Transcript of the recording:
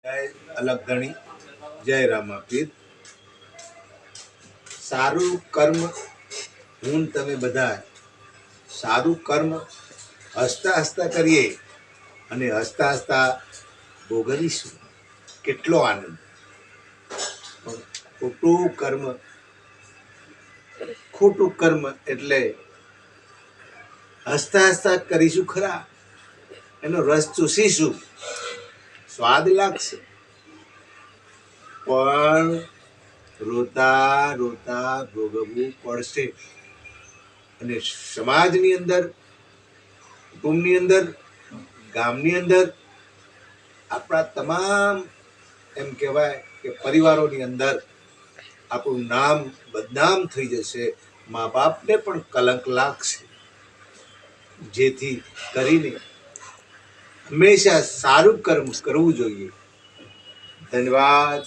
જય અલગ ધણી, જય રામાપીર. સારું કર્મ હું તમે બધા સારું કર્મ હસતા હસતા કરીએ અને હસતા હસતા ભોગવીશું કેટલો આનંદ. ખોટું કર્મ એટલે હસતા હસતા કરીશું ખરા, એનો રસ ચૂસીશું, સ્વાદ લાગશે, પણ રોતા રોતા ભોગવવું પડશે. અને સમાજની અંદર, કુટુંબની અંદર, ગામની અંદર, આપણા તમામ એમ કહેવાય કે પરિવારોની અંદર આપણું નામ બદનામ થઈ જશે, મા બાપને પણ કલંક લાગશે. જેથી કરીને હંમેશા સારું કર્મ કરવું જોઈએ. ધન્યવાદ.